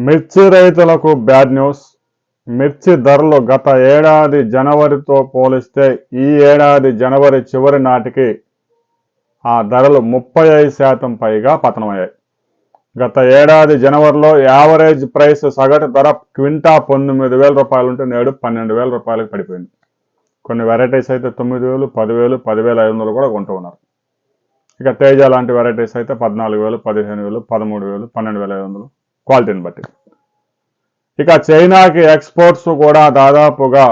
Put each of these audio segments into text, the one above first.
మిర్చి రైతులకు bad news. మిర్చి ధరలు గత ఏడాది జనవరితో పోలిస్తే ఈ ఏడాది జనవరి చివరి నాటికి ఆ ధరలు 35% పైగా పతనమయ్యాయి. గత ఏడాది జనవరిలో యావరేజ్ ప్రైస్ సగటు ధర క్వింటా 19,000 రూపాయలు ఉంటే నేడు 12,000 రూపాయలకు పడిపోయింది. కొన్ని వెరైటీస్ అయితే 9,000, 10,000, 10,500 కూడా కొంటూ ఉన్నారు. ఇక తేజ లాంటి వెరైటీస్ అయితే 14,000, 15,000, 13,000, 12,500 క్వాలిటీని బట్టి. ఇక చైనాకి ఎక్స్పోర్ట్స్ కూడా దాదాపుగా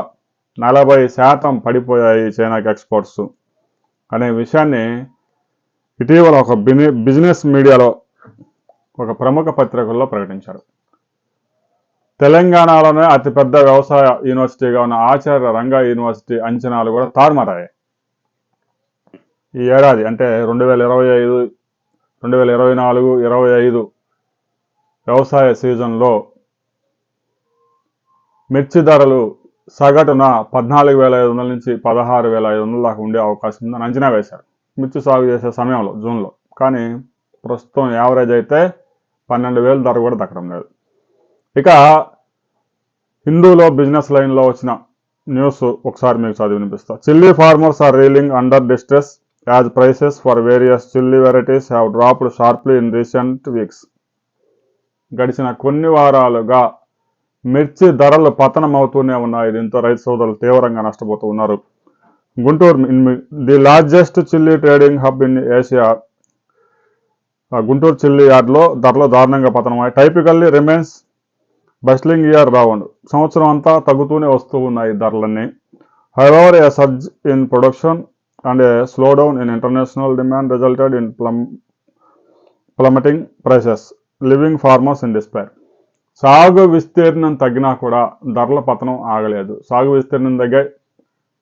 40% పడిపోయాయి. చైనాకి ఎక్స్పోర్ట్స్ అనే విషయాన్ని ఇటీవల ఒక బిజినెస్ మీడియాలో ఒక ప్రముఖ పత్రికల్లో ప్రకటించారు. తెలంగాణలోనే అతిపెద్ద వ్యవసాయ యూనివర్సిటీగా ఉన్న ఆచార్య రంగా యూనివర్సిటీ అంచనాలు కూడా తారుమారయ్యాయి. ఈ ఏడాది అంటే 2025, 2024, 25 వ్యవసాయ సీజన్లో మిర్చి ధరలు సగటున 14,500 నుంచి 16,500 దాకా ఉండే అవకాశం ఉందని అంచనా వేశారు మిర్చి సాగు చేసే సమయంలో, జూన్లో. కానీ ప్రస్తుతం యావరేజ్ అయితే 12,000 ధర కూడా దక్కడం లేదు. ఇక హిందూలో బిజినెస్ లైన్లో వచ్చిన న్యూస్ ఒకసారి మీకు చదివి వినిపిస్తా. Chilli farmers are reeling under distress as prices for various chilli varieties have dropped sharply in recent weeks. గడిచిన కొన్ని వారాలుగా మిర్చి ధరలు పతనం అవుతూనే ఉన్నాయి. దీంతో రైతు సోదరులు తీవ్రంగా నష్టపోతూ ఉన్నారు. Guntur, the largest chilli trading hub in Asia, Guntur chilli యార్డ్లో ధరలు దారుణంగా పతనమయ్యాయి. Typically remains bustling year round. సంవత్సరం అంతా తగ్గుతూనే వస్తూ ఉన్నాయి ధరలన్నీ. However a surge in production and a slowdown in international demand resulted in plummeting prices, leaving farmers in despair. సాగు విస్తీర్ణం తగ్గినా కూడా ధరల పతనం ఆగలేదు. సాగు విస్తీర్ణం తగ్గాయి,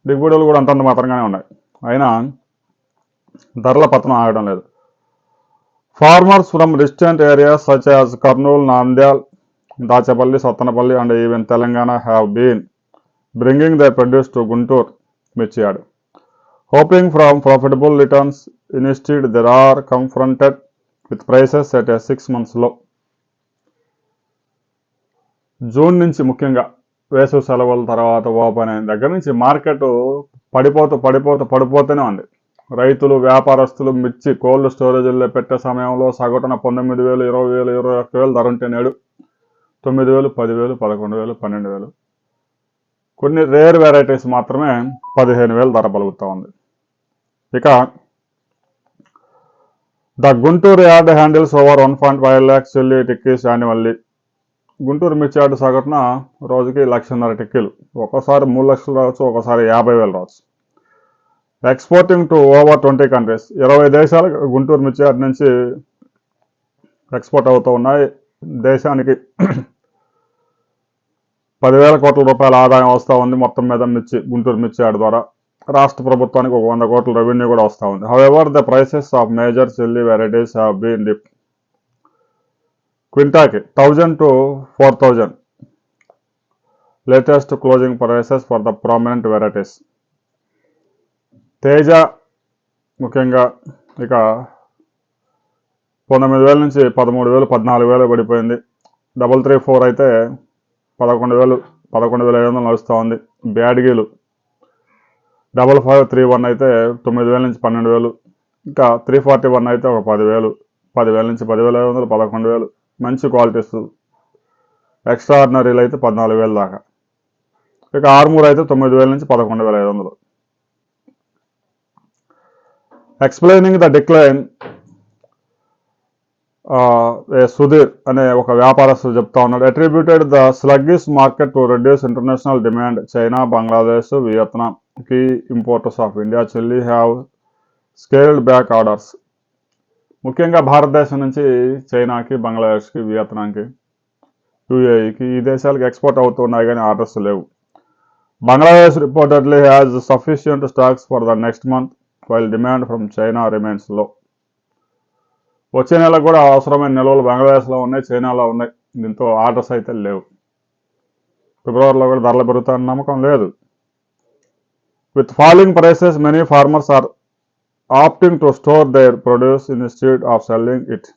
దిగుబడులు కూడా అంతంత మాత్రంగానే ఉన్నాయి. అయినా ధరల పతనం ఆగడం లేదు. Farmers from distant areas such as Kurnool, Nandyal, Dachepalli, Sattenapalli and even Telangana have been bringing their produce to Guntur Mirchi Yard. Hoping from profitable returns, instead they are confronted with prices at a 6 months low. June నుంచి ముఖ్యంగా వేసవి సెలవుల తర్వాత open అయిన దగ్గర నుంచి market పడిపోతూనే ఉంది. రైతులు, వ్యాపారస్తులు మిర్చి కోల్డ్ స్టోరేజీల్లో పెట్టే సమయంలో సగటున 19,000, 20,000, 21,000 ధర ఉంటే నేడు 9,000, 10,000, 11,000, 12,000. కొన్ని రేర్ వెరైటీస్ మాత్రమే 15,000 ధర పలుకుతూ ఉంది. ఇక the Guntur yard handles over 1.5 lakhs chilli tikkis annually. Guntur మిర్చి యార్డు సగటున రోజుకి 1,50,000 టిక్కీలు. ఒక్కోసారి 3 లక్షలు రావచ్చు, ఒక్కోసారి 50,000 రావచ్చు. Exporting to over 20 countries. 20 దేశాలకు గుంటూరు మిర్చి యార్డు నుంచి ఎక్స్పోర్ట్ అవుతూ ఉన్నాయి. దేశానికి 10,000 కోట్ల రూపాయల ఆదాయం వస్తూ ఉంది మొత్తం మీద గుంటూరు మిర్చి యార్డు ద్వారా. రాష్ట్ర ప్రభుత్వానికి 100 కోట్ల రెవెన్యూ కూడా వస్తూ ఉంది. However the prices of major chilli varieties have been dip. క్వింటాకి 1,000 to 4,000 latest closing prices for the prominent varieties. Teja ముఖ్యంగా ఇక 19,000 నుంచి 13,000, 14,000 పడిపోయింది. 334 అయితే 11,000, 11,500 నడుస్తూ ఉంది. బ్యాడ్గీలు 5531 అయితే 9,000 నుంచి 12,000. ఇంకా 341 అయితే ఒక 10,000, 10,000 నుంచి 10,500, 11,000. మంచి క్వాలిటీస్ ఎక్స్ట్రాఆర్డినరీలు అయితే 14,000 దాకా. ఇక ఆర్మూర్ అయితే 9,000 నుంచి 11,500. ఎక్స్ప్లెయినింగ్ ద డిక్లైన్, సుధీర్ అనే ఒక వ్యాపారస్తులు చెప్తా ఉన్నాడు. Attributed the sluggish market to reduce international demand. China, Bangladesh, Vietnam key importers of India chilli have scaled back orders. ముఖ్యంగా భారతదేశం నుంచి చైనాకి, బంగ్లాదేశ్కి, వియత్నాంకి, యూఏఈకి ఈ దేశాలకు ఎక్స్పోర్ట్ అవుతున్నాయి కానీ ఆర్డర్స్ లేవు. Bangladesh reportedly has sufficient stocks for the next month while demand from China remains లో. వచ్చే నెలకు కూడా అవసరమైన నిల్వలు బంగ్లాదేశ్లో ఉన్నాయి, చైనాలో ఉన్నాయి. దీంతో ఆర్డర్స్ అయితే లేవు. ఫిబ్రవరిలో కూడా ధరలు పెరుగుతాయని నమ్మకం లేదు. With falling prices many farmers are opting to store their produce instead of selling it.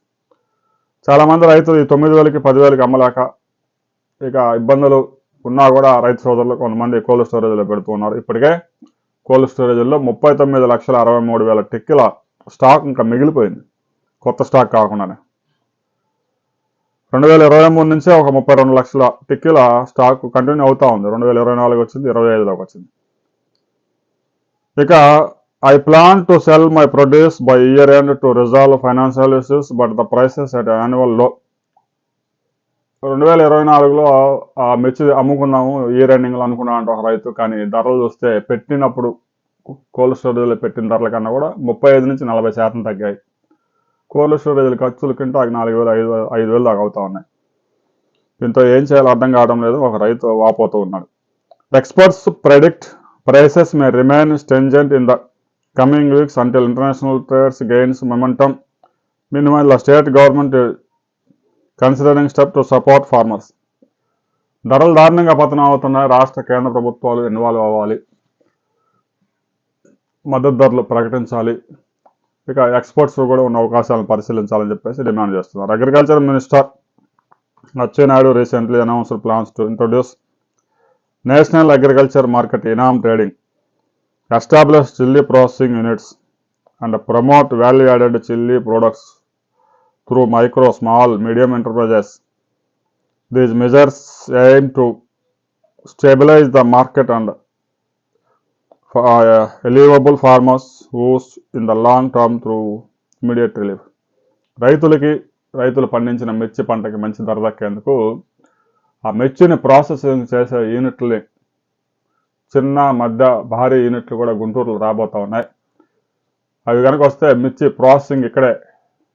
చాలామంది రైతులు ఈ 9,000కి 10,000కి అమ్మలేక ఇక ఇబ్బందులు ఉన్నా కూడా రైతు సోదరులు కొంతమంది కోల్డ్ స్టోరేజ్లో పెడుతూ ఉన్నారు. ఇప్పటికే కోల్డ్ స్టోరేజ్లో 39,63,000 టిక్కీల స్టాక్ ఇంకా మిగిలిపోయింది, కొత్త స్టాక్ కాకుండానే. 2023 నుంచే ఒక 32 లక్షల టిక్కీల స్టాక్ కంటిన్యూ అవుతా ఉంది. 2024 వచ్చింది, 25లోకి వచ్చింది. ఇక I plan to sell my produce by year end to resolve financial issues, but the prices at annual low. 2024లో ఆ మిర్చి అమ్ముకుందాము ఇయర్ ఎండింగ్లో అనుకున్నాం అంటే ఒక రైతు, కానీ ధరలు చూస్తే పెట్టినప్పుడు కోల్డ్ స్టోరేజ్లో పెట్టిన ధరల కన్నా కూడా 35 నుంచి 40% తగ్గాయి. కోల్డ్ స్టోరేజ్ల ఖర్చులు కింటాకి 4,000, 5,000 దాకా అవుతా ఉన్నాయి. దీంతో ఏం చేయాలో అర్థం కావడం లేదు, ఒక రైతు వాపోతూ ఉన్నాడు. Experts predict prices may remain stringent in the coming weeks until international trade gains momentum. Meanwhile, the state government is considering steps to support farmers. ధరలు దారుణంగా పతనం అవుతున్నాయి. రాష్ట్ర కేంద్ర ప్రభుత్వాలు ఇన్వాల్వ్ అవ్వాలి, మద్దతు ధరలు ప్రకటించాలి, ఇక ఎక్స్పోర్ట్స్ కూడా ఉన్న అవకాశాలను పరిశీలించాలని చెప్పేసి డిమాండ్ చేస్తున్నారు. Agriculture minister Atchannaidu recently announced plans to introduce National Agriculture Market Inam Trading, establish chili processing units, and promote value-added chili products through micro, small, medium enterprises. These measures aim to stabilize the market and eligible farmers whose in the long term through immediate relief. రైతులు పండించిన మిర్చి పంటకి మంచి ధర దక్కేందుకు ఆ మిర్చిని processing చేసే యూనిట్లని, చిన్న మధ్య భారీ యూనిట్లు కూడా గుంటూరులో రాబోతూ ఉన్నాయి. అవి కనుక వస్తే మిర్చి ప్రాసెసింగ్ ఇక్కడే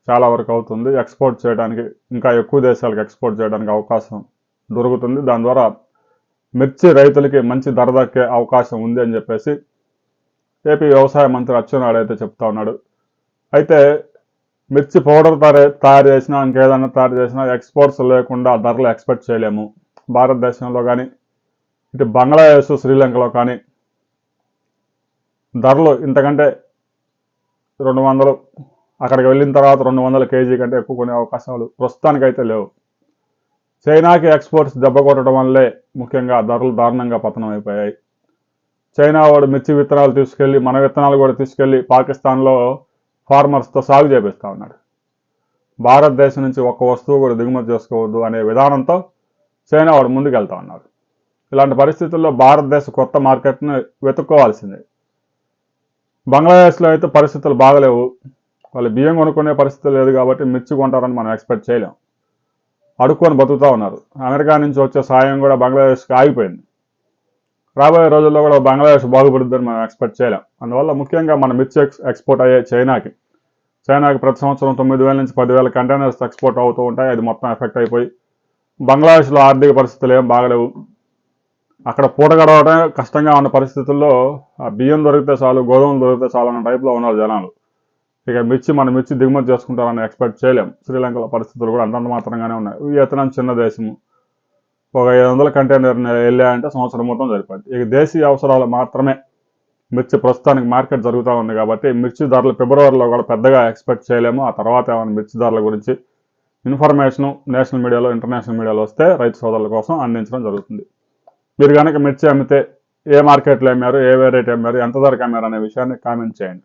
చాలా వరకు అవుతుంది. ఎక్స్పోర్ట్ చేయడానికి, ఇంకా ఎక్కువ దేశాలకు ఎక్స్పోర్ట్ చేయడానికి అవకాశం దొరుకుతుంది. దాని ద్వారా మిర్చి రైతులకి మంచి ధర దక్కే అవకాశం ఉంది అని చెప్పేసి ఏపీ వ్యవసాయ మంత్రి అచ్చెన్నాయుడు అయితే చెప్తా ఉన్నాడు. అయితే మిర్చి పౌడర్ తయారు చేసినా, ఇంకేదైనా తయారు చేసినా ఎక్స్పోర్ట్స్ లేకుండా ధరలు ఎక్స్పెక్ట్ చేయలేము. భారతదేశంలో కానీ ఇటు బంగ్లాదేశ్, శ్రీలంకలో కానీ ధరలు ఇంతకంటే 200, అక్కడికి వెళ్ళిన తర్వాత 200 కేజీ కంటే ఎక్కువ కొనే అవకాశాలు ప్రస్తుతానికైతే లేవు. చైనాకి ఎక్స్పోర్ట్స్ దెబ్బ కొట్టడం వల్లే ముఖ్యంగా ధరలు దారుణంగా పతనం అయిపోయాయి. చైనా వాడు మిర్చి విత్తనాలు తీసుకెళ్ళి, మన విత్తనాలు కూడా తీసుకెళ్ళి పాకిస్తాన్లో ఫార్మర్స్తో సాగు చేపిస్తూ ఉన్నాడు. భారతదేశం నుంచి ఒక్క వస్తువు కూడా దిగుమతి చేసుకోవద్దు అనే విధానంతో చైనా వాడు ముందుకు వెళ్తా ఉన్నాడు. ఇలాంటి పరిస్థితుల్లో భారతదేశ కొత్త మార్కెట్ను వెతుక్కోవాల్సిందే. బంగ్లాదేశ్లో అయితే పరిస్థితులు బాగలేవు, వాళ్ళు బియ్యం కొనుక్కునే పరిస్థితి లేదు కాబట్టి మిర్చి కొంటారని మనం ఎక్స్పెక్ట్ చేయలేం. అడుక్కొని బతుకుతూ ఉన్నారు. అమెరికా నుంచి వచ్చే సాయం కూడా బంగ్లాదేశ్కి ఆగిపోయింది. రాబోయే రోజుల్లో కూడా బంగ్లాదేశ్ బాగుపడుద్దని మనం ఎక్స్పెక్ట్ చేయలేం. అందువల్ల ముఖ్యంగా మన మిర్చి ఎక్స్పోర్ట్ అయ్యే చైనాకి ప్రతి సంవత్సరం 9,000 నుంచి 10,000 కంటైనర్స్ ఎక్స్పోర్ట్ అవుతూ ఉంటాయి. అది మొత్తం ఎఫెక్ట్ అయిపోయి బంగ్లాదేశ్లో ఆర్థిక పరిస్థితులు ఏం బాగలేవు. అక్కడ పూట గడవడం కష్టంగా ఉన్న పరిస్థితుల్లో బియ్యం దొరికితే చాలు, గోధుమలు దొరికితే చాలు అన్న టైప్లో ఉన్నారు జనాలు. ఇక మన మిర్చి దిగుమతి చేసుకుంటారని ఎక్స్పెక్ట్ చేయలేం. శ్రీలంకలో పరిస్థితులు కూడా అంతంత మాత్రంగానే ఉన్నాయి. వియత్నాం చిన్న దేశము, ఒక 500 కంటైనర్ వెళ్ళాయంటే సంవత్సరం మొత్తం సరిపోద్ది. ఇక దేశీయ అవసరాలు మాత్రమే మిర్చి ప్రస్తుతానికి మార్కెట్ జరుగుతూ ఉంది కాబట్టి మిర్చి ధరలు ఫిబ్రవరిలో కూడా పెద్దగా ఎక్స్పెక్ట్ చేయలేము. ఆ తర్వాత ఏమైనా మిర్చి ధరల గురించి ఇన్ఫర్మేషను నేషనల్ మీడియాలో, ఇంటర్నేషనల్ మీడియాలో వస్తే రైతు సోదరుల కోసం అందించడం జరుగుతుంది. మీరు కనుక మిర్చి అమ్మితే ఏ మార్కెట్లో అమ్మారు, ఏ వెరైటీ అమ్మారు, ఎంత ధరకు అమ్మారు అనే విషయాన్ని కామెంట్ చేయండి.